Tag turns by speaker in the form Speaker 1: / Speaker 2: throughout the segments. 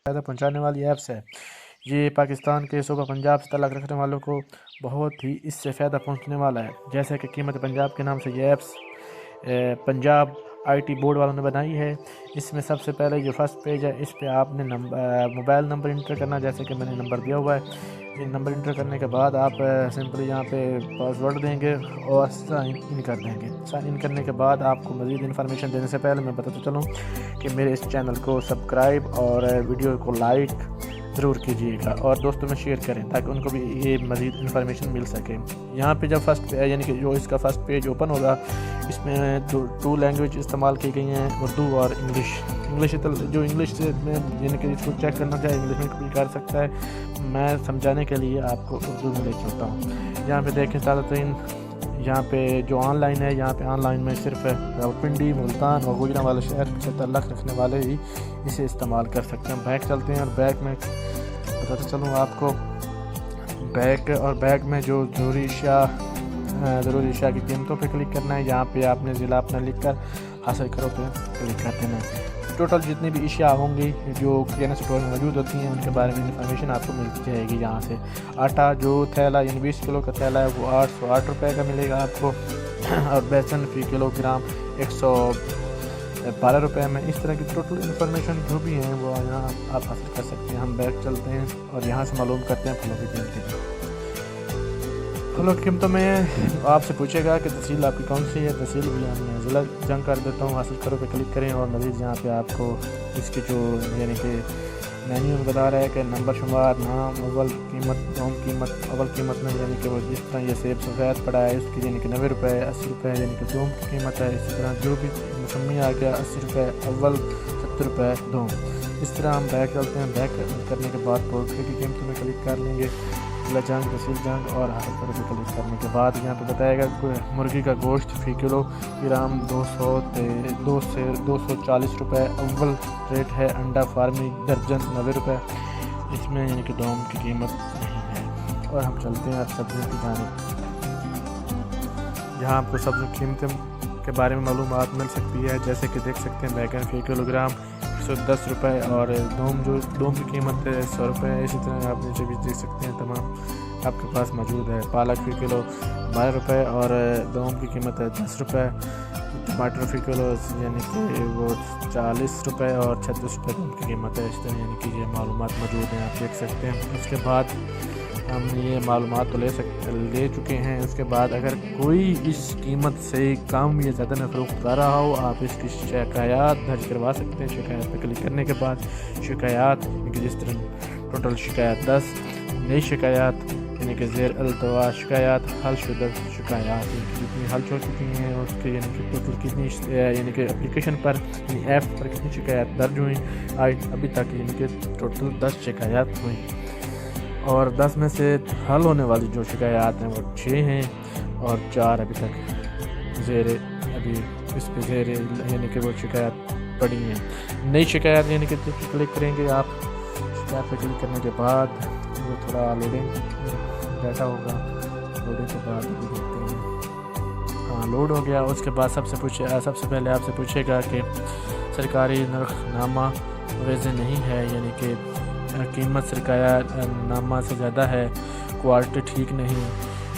Speaker 1: फ़ायदा पहुंचाने वाली ऐप्स है। ये पाकिस्तान के सूबा पंजाब से ताल्लुक़ रखने वालों को बहुत ही इससे फ़ायदा पहुंचने वाला है। जैसे कि कीमत पंजाब के नाम से ये ऐप्स पंजाब IT बोर्ड वालों ने बनाई है। इसमें सबसे पहले जो फर्स्ट पेज है, इस पे आपने मोबाइल नंबर इंटर करना, जैसे कि मैंने नंबर दिया हुआ है। ये नंबर इंटर करने के बाद आप सिंपली यहाँ पे पासवर्ड देंगे और साइन इन कर देंगे। साइन इन करने के बाद आपको मज़ीद इन्फॉर्मेशन देने से पहले मैं बताता चलूँ कि मेरे इस चैनल को सब्सक्राइब और वीडियो को लाइक ज़रूर कीजिएगा और दोस्तों में शेयर करें ताकि उनको भी ये मज़ीद इन्फॉर्मेशन मिल सके। यहाँ पे जब फर्स्ट यानी कि जो इसका फ़र्स्ट पेज ओपन होगा, इसमें टू लैंग्वेज इस्तेमाल की गई हैं, उर्दू और इंग्लिश जो इंग्लिश में यानी कि इसको चेक करना चाहे इंग्लिश में भी कर सकता है। मैं समझाने के लिए आपको उर्दू में लेके होता हूँ। यहाँ पे देखें ज़्यादातर यहाँ पे जो ऑनलाइन है, यहाँ पे ऑनलाइन में सिर्फ रावलपिंडी, मुल्तान और गुजरांवाला शहर से ताल्लुक़ रखने वाले ही इसे इस्तेमाल कर सकते हैं। बैक चलते हैं और बैक में बताते चलूँ आपको बैक में जो ज़रूरी अशिया की कीमतों पे क्लिक करना है। यहाँ पे आपने ज़िला अपना लिख कर हासिल करो पे क्लिक कर देना है। टोटल जितनी भी अशिया होंगी जो किराना स्टोर में मौजूद होती हैं, उनके बारे में इंफॉर्मेशन आपको मिल जाएगी यहाँ से। आटा जो थैला यानी 20 किलो का थैला है वो 808 रुपये का मिलेगा आपको और बेसन फ़ी किलोग्राम 112 रुपये में। इस तरह की टोटल इन्फॉर्मेशन जो भी हैं वो यहाँ आप हासिल कर सकते हैं। हम बैक चलते हैं और यहाँ से मालूम करते हैं फलों की कीमतें। फलों की कीमतों में आपसे पूछेगा कि तहसील आपकी कौन सी है। तहसील भी मैं ज़िला जंग कर देता हूँ, हासिल करो पे क्लिक करें और मज़ीद यहाँ पे आपको इसकी जो यानी कि मेन्यू में बता रहा है कि नंबर शुमार, नाम, अव्वल कीमत, दोम कीमत। अव्वल कीमत में यानी कि वो जिस तरह ये सेब सफ़ेद पड़ा है उसकी यानी कि 90 रुपये, 80 रुपये यानी कि दोम की कीमत है। इसी तरह जो भी मौसमी आ गया 80 रुपये अव्वल, 70 रुपये दोम। इस तरह हम बैक चलते हैं। बैक करने के बाद पोल्ट्री की कीमतों में क्लिक कर लेंगे, जिला जंग, तहसील जंग और हासिल करो पे क्लिक करने के बाद यहाँ पे बताएगा मुर्गी का गोश्त फ़ी किलोग्राम 200 से 240 रुपये अव्वल रेट है। अंडा फार्मिंग दर्जन 90 रुपये, इसमें यानी कि दोम की कीमत नहीं है। और हम चलते हैं सब्जियों की जानिब, जहाँ आपको सब्जी कीमतों के बारे में मालूमात मिल सकती है। जैसे कि देख सकते हैं बैगन फ़ी किलोग्राम 110 रुपये और दोम की कीमत है 100 रुपये। इसी तरह आप नीचे भी देख सकते हैं तमाम आपके पास मौजूद है। पालक फ़ी किलो 12 रुपये और दोम की कीमत है 10 रुपये। टमाटर फ़ी किलो यानी कि वो 40 रुपये और 36 रुपये दोम की कीमत है। इस तरह यानी कि ये मालूमात मौजूद हैं, आप देख सकते हैं। उसके बाद हम ये मालूमात तो ले चुके हैं। उसके बाद अगर कोई इस कीमत से कम या ज़्यादा में फ़रोख्त कर रहा हो, आप इसकी शिकायत दर्ज करवा सकते हैं। शिकायत पर क्लिक करने के बाद शिकायत यानी कि जिस तरह टोटल शिकायत 10, नई शिकायत यानी कि ज़ेर अल्तवा शिकायत, हलशुदा शिकायत जितनी हल हो चुकी हैं उसके यानी कि टोटल कितनी यानी कि एप्लीकेशन पर यानी ऐप पर कितनी शिकायत दर्ज हुई आज अभी तक, यानी कि टोटल 10 शिकायत हुई और 10 में से हल होने वाली जो शिकायत हैं वो 6 हैं और 4 अभी तक अभी इस पे ज़ेर यानी कि वो शिकायत पड़ी हैं। नई शिकायत यानी कि क्लिक करेंगे आप, शिकायत पे क्लिक करने के बाद वो थोड़ा लोडिंग डाटा होगा। लोडिंग के बाद देखते हैं, हाँ लोड हो गया। उसके बाद सबसे पहले आपसे पूछेगा कि सरकारी नरखनामा वाज़ेह नहीं है, यानी कि कीमत सरकायानामा से ज़्यादा है, क्वालिटी ठीक नहीं,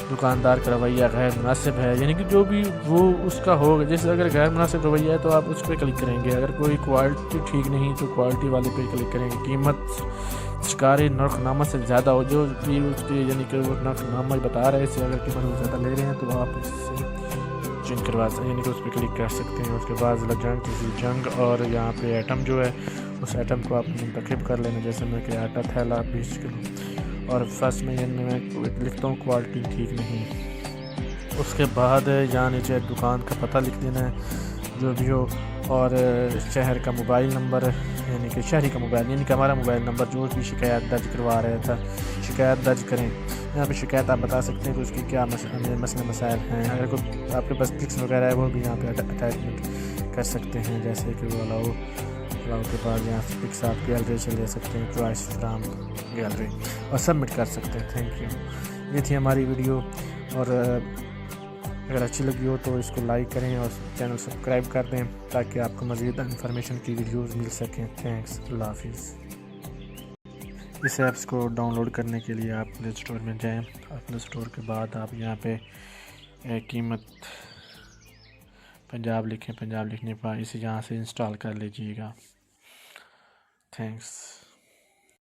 Speaker 1: दुकानदार का रवैया गैर मुनासिब है। यानी कि जो भी वो उसका होगा, जैसे अगर गैर मुनासिब रवैया है तो आप उस पर क्लिक करेंगे। अगर कोई क्वालिटी ठीक नहीं तो क्वालिटी वाले पे क्लिक करेंगे। कीमत सरकारी नरखनामा से ज़्यादा हो, जो भी उसकी यानी कि वो नरखनामा बता रहे हैं, इससे अगर कीमत वो ज़्यादा ले रहे हैं तो आप इससे चेंज करवा सकते हैं, यानी कि उस पर क्लिक कर सकते हैं। उसके बाद ज़िला जंग, तहसील जंग और यहाँ पे आइटम जो है उस आइटम को आप मुंतखब कर लेना। जैसे मैं कि आटा थैला 20 किलो और फर्स्ट में मैं लिखता हूँ क्वालिटी ठीक नहीं। उसके बाद यहाँ नीचे दुकान का पता लिख देना है जो भी हो और शहर का मोबाइल नंबर यानी कि शहरी का मोबाइल यानी कि हमारा मोबाइल नंबर जो भी शिकायत दर्ज करवा रहा था शिकायत दर्ज करें। यहाँ पे शिकायत आप बता सकते हैं कि उसकी क्या मसले मसाइल हैं। अगर कोई आपके पास पिक्स वगैरह है वो भी यहाँ पे अटैचमेंट कर सकते हैं, जैसे कि वो अलाउ के पास यहाँ से पिक्स आप गैलरी से ले सकते हैं, चॉइस फ्राम गैलरी और सबमिट कर सकते हैं। Thank you. ये थी हमारी वीडियो और अगर अच्छी लगी हो तो इसको लाइक करें और चैनल सब्सक्राइब कर दें ताकि आपको मज़ीद इन्फॉर्मेशन की वीडियोज़ मिल सकें। थैंक्स, अल्लाह हाफिज़। اس ایپس کو ڈاؤن لوڈ کرنے کے لیے آپ پلے اسٹور میں جائیں، اور پلے اسٹور کے بعد آپ یہاں پہ قیمت پنجاب لکھیں، پنجاب لکھنے پر اسے یہاں سے انسٹال کر لیجئے گا۔ تھینکس۔